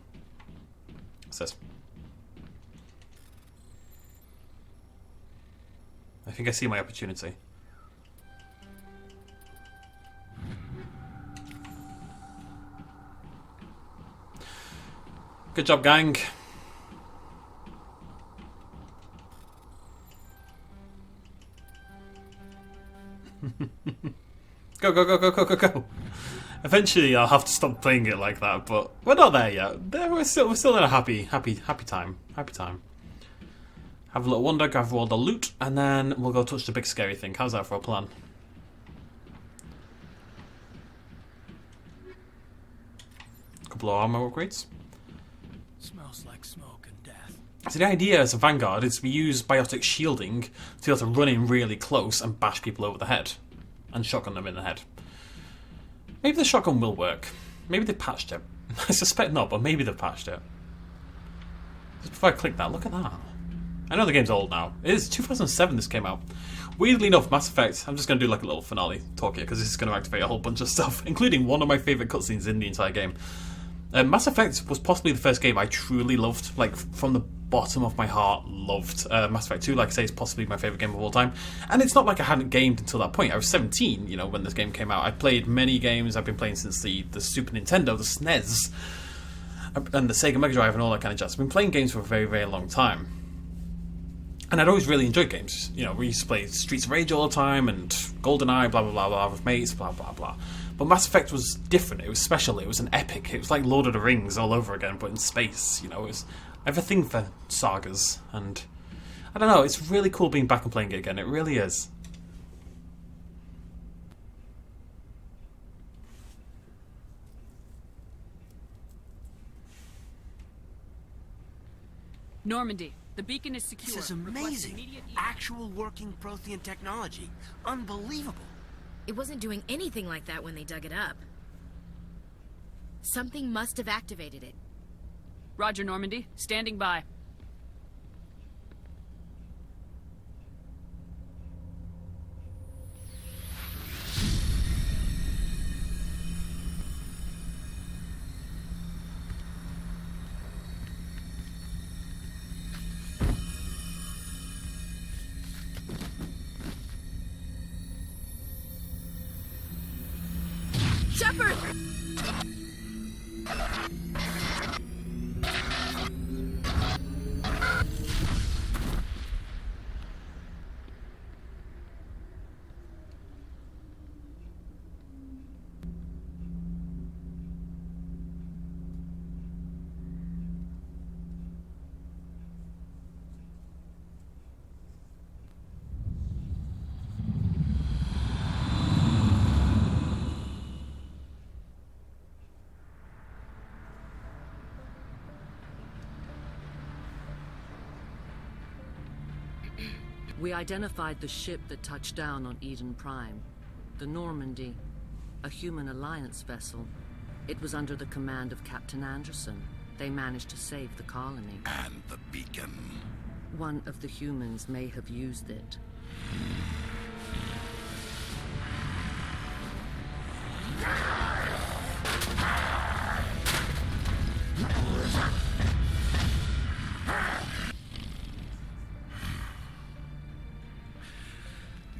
What's this? I think I see my opportunity. Good job, gang. Go, go, go, go, go, go, go. Eventually I'll have to stop playing it like that, but we're not there yet. We're still in a happy time. Happy time. Have a little wander, gather all the loot, and then we'll go touch the big scary thing. How's that for a plan? Couple of armor upgrades. Smells like smoke and death. So the idea as a Vanguard is we use biotic shielding to be able to run in really close and bash people over the head. And shotgun them in the head. Maybe the shotgun will work. Maybe they patched it. I suspect not, but maybe they've patched it. Just before I click that, look at that. I know the game's old now. It is 2007 this came out. Weirdly enough, Mass Effect, I'm just going to do like a little finale talk here, because this is going to activate a whole bunch of stuff, including one of my favourite cutscenes in the entire game. Mass Effect was possibly the first game I truly loved, like from the bottom of my heart loved. Mass Effect 2, like I say, is possibly my favourite game of all time. And it's not like I hadn't gamed until that point. I was 17, you know, when this game came out. I played many games I've been playing since the Super Nintendo, the SNES, and the Sega Mega Drive and all that kind of jazz. I've been playing games for a very, very long time. And I'd always really enjoyed games. You know, we used to play Streets of Rage all the time and GoldenEye, blah, blah, blah, blah, with mates, blah, blah, blah. But Mass Effect was different. It was special. It was an epic. It was like Lord of the Rings all over again, but in space. You know, it was... I have a thing for sagas, and... I don't know, it's really cool being back and playing it again. It really is. Normandy, the beacon is secure. This is amazing. Actual working Prothean technology. Unbelievable. It wasn't doing anything like that when they dug it up. Something must have activated it. Roger, Normandy. Standing by. Shepard! We identified the ship that touched down on Eden Prime. The Normandy. A human alliance vessel. It was under the command of Captain Anderson. They managed to save the colony. And the beacon. One of the humans may have used it.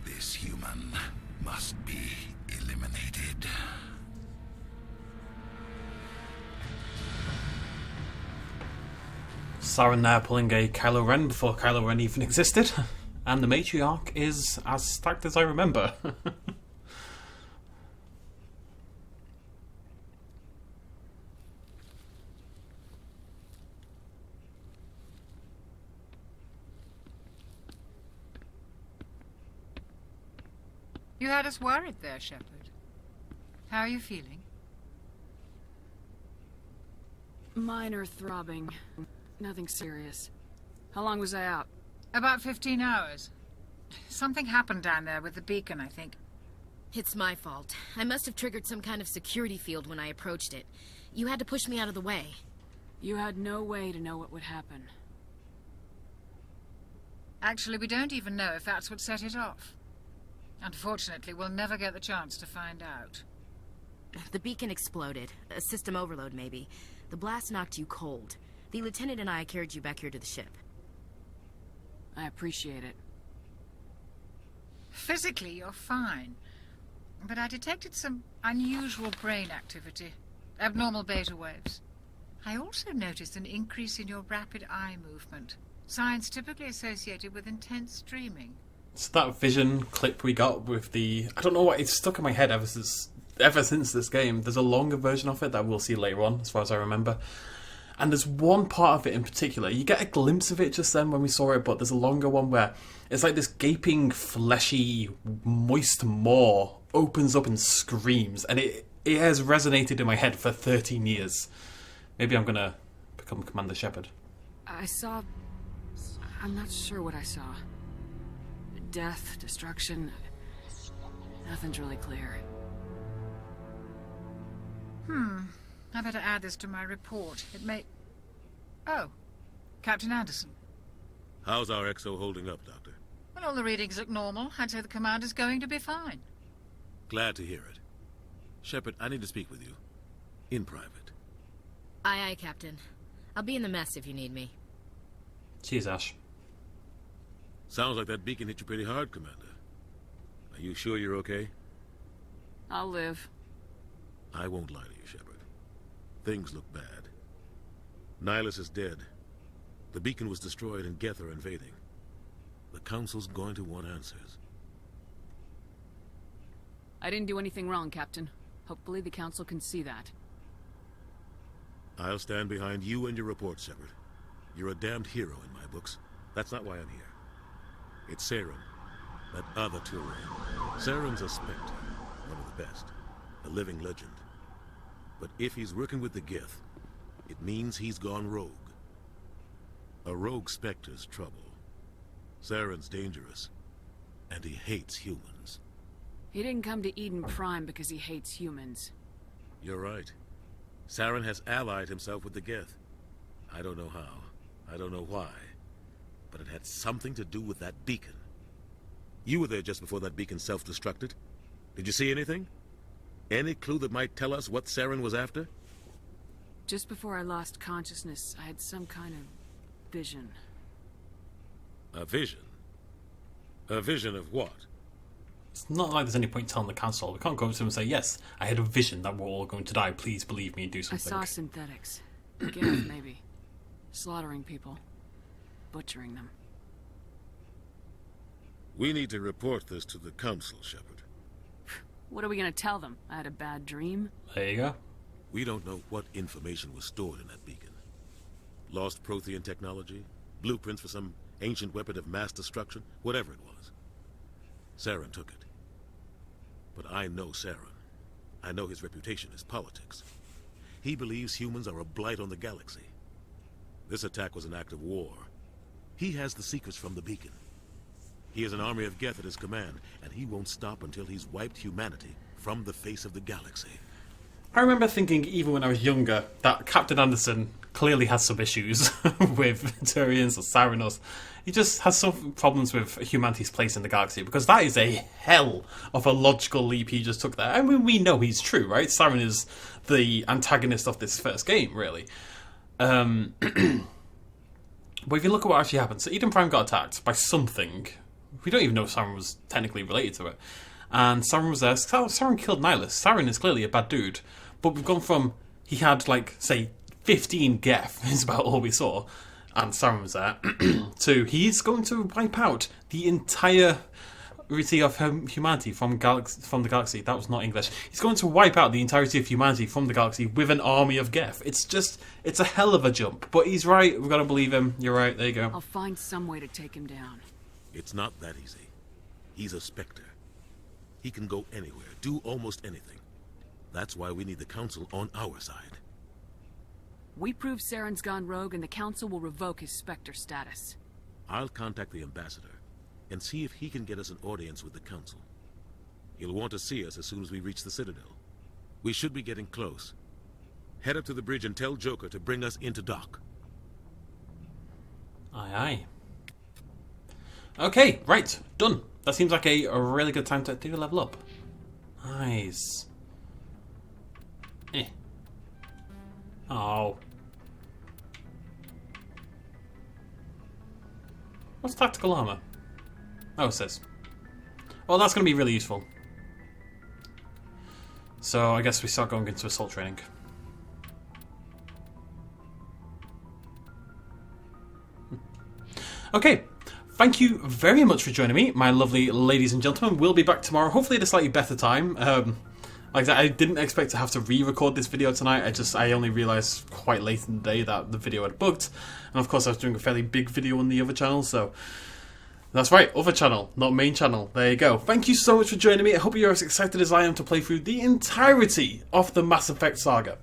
This human must be eliminated. Saren there pulling a Kylo Ren before Kylo Ren even existed. And the matriarch is as stacked as I remember. You had us worried there, Shepard. How are you feeling? Minor throbbing. Nothing serious. How long was I out? About 15 hours. Something happened down there with the beacon, I think. It's my fault. I must have triggered some kind of security field when I approached it. You had to push me out of the way. You had no way to know what would happen. Actually, we don't even know if that's what set it off. Unfortunately, we'll never get the chance to find out. The beacon exploded. A system overload, maybe. The blast knocked you cold. The lieutenant and I carried you back here to the ship. I appreciate it. Physically, you're fine. But I detected some unusual brain activity. Abnormal beta waves. I also noticed an increase in your rapid eye movement. Signs typically associated with intense dreaming. So that vision clip we got with the... I don't know what, it's stuck in my head ever since this game. There's a longer version of it that we'll see later on, as far as I remember. And there's one part of it in particular. You get a glimpse of it just then when we saw it, but there's a longer one where it's like this gaping, fleshy, moist maw opens up and screams. And it has resonated in my head for 13 years. Maybe I'm going to become Commander Shepard. I'm not sure what I saw. Death, destruction... Nothing's really clear. I better add this to my report. It may... Oh, Captain Anderson. How's our XO holding up, Doctor? Well, all the readings look normal. I'd say the commander's going to be fine. Glad to hear it. Shepard, I need to speak with you. In private. Aye, aye, Captain. I'll be in the mess if you need me. Cheers, Ash. Sounds like that beacon hit you pretty hard, Commander. Are you sure you're okay? I'll live. I won't lie to you, Shepard. Things look bad. Nihilus is dead. The beacon was destroyed and Geth are invading. The Council's going to want answers. I didn't do anything wrong, Captain. Hopefully the Council can see that. I'll stand behind you and your report, Shepard. You're a damned hero in my books. That's not why I'm here. It's Saren, that other Turian. Saren's a Spectre, one of the best, a living legend. But if he's working with the Geth, it means he's gone rogue. A rogue Spectre's trouble. Saren's dangerous, and he hates humans. He didn't come to Eden Prime because he hates humans. You're right. Saren has allied himself with the Geth. I don't know how. I don't know why. But it had something to do with that beacon. You were there just before that beacon self-destructed. Did you see anything? Any clue that might tell us what Saren was after? Just before I lost consciousness, I had some kind of vision. A vision? A vision of what? It's not like there's any point telling the Council. We can't go to them and say, yes, I had a vision that we're all going to die. Please believe me and do something. I saw synthetics. Geth, maybe. Slaughtering people. Butchering them. We need to report this to the Council, Shepard. What are we gonna tell them? I had a bad dream? There you go. We don't know what information was stored in that beacon. Lost Prothean technology? Blueprints for some ancient weapon of mass destruction? Whatever it was. Saren took it. But I know Saren. I know his reputation is politics. He believes humans are a blight on the galaxy. This attack was an act of war. He has the secrets from the beacon. He has an army of Geth at his command, and he won't stop until he's wiped humanity from the face of the galaxy. I remember thinking, even when I was younger, that Captain Anderson clearly has some issues with Turians or Sarenos. He just has some problems with humanity's place in the galaxy, because that is a hell of a logical leap he just took there. I mean, we know he's true, right? Saren is the antagonist of this first game, really. But if you look at what actually happened, so Eden Prime got attacked by something. We don't even know if Saren was technically related to it. And Saren was there. Saren killed Nihilus. Saren is clearly a bad dude. But we've gone from, he had, like, say, 15 Geth, is about all we saw, and Saren was there, to he's going to wipe out the entire entirety of humanity from the galaxy. That was not English. He's going to wipe out the entirety of humanity from the galaxy with an army of Geth. It's a hell of a jump. But he's right. We've got to believe him. You're right. There you go. I'll find some way to take him down. It's not that easy. He's a Spectre. He can go anywhere, do almost anything. That's why we need the Council on our side. We prove Saren's gone rogue and the Council will revoke his Spectre status. I'll contact the Ambassador and see if he can get us an audience with the Council. He'll want to see us as soon as we reach the Citadel. We should be getting close. Head up to the bridge and tell Joker to bring us into dock. Aye, aye. Okay, right, done. That seems like a really good time to do a level up. Nice. Oh. What's tactical armor? Oh, it says. Well, that's going to be really useful. So I guess we start going into assault training. Okay. Thank you very much for joining me, my lovely ladies and gentlemen. We'll be back tomorrow, hopefully at a slightly better time. Like I said, I didn't expect to have to re-record this video tonight. I only realised quite late in the day that the video had bugged. And of course I was doing a fairly big video on the other channel, so... That's right, other channel, not main channel. There you go. Thank you so much for joining me. I hope you're as excited as I am to play through the entirety of the Mass Effect saga.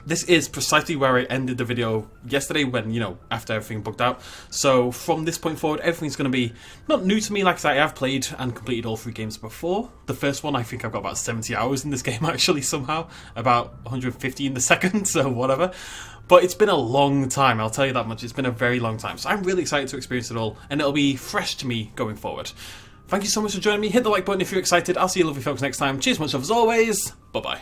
This is precisely where I ended the video yesterday when, after everything bugged out. So from this point forward, everything's going to be not new to me. Like I said, I have played and completed all 3 games before. The first one, I think I've got about 70 hours in this game actually somehow. About 150 in the second, so whatever. But it's been a long time, I'll tell you that much. It's been a very long time. So I'm really excited to experience it all, and it'll be fresh to me going forward. Thank you so much for joining me. Hit the like button if you're excited. I'll see you lovely folks next time. Cheers much love as always. Bye-bye.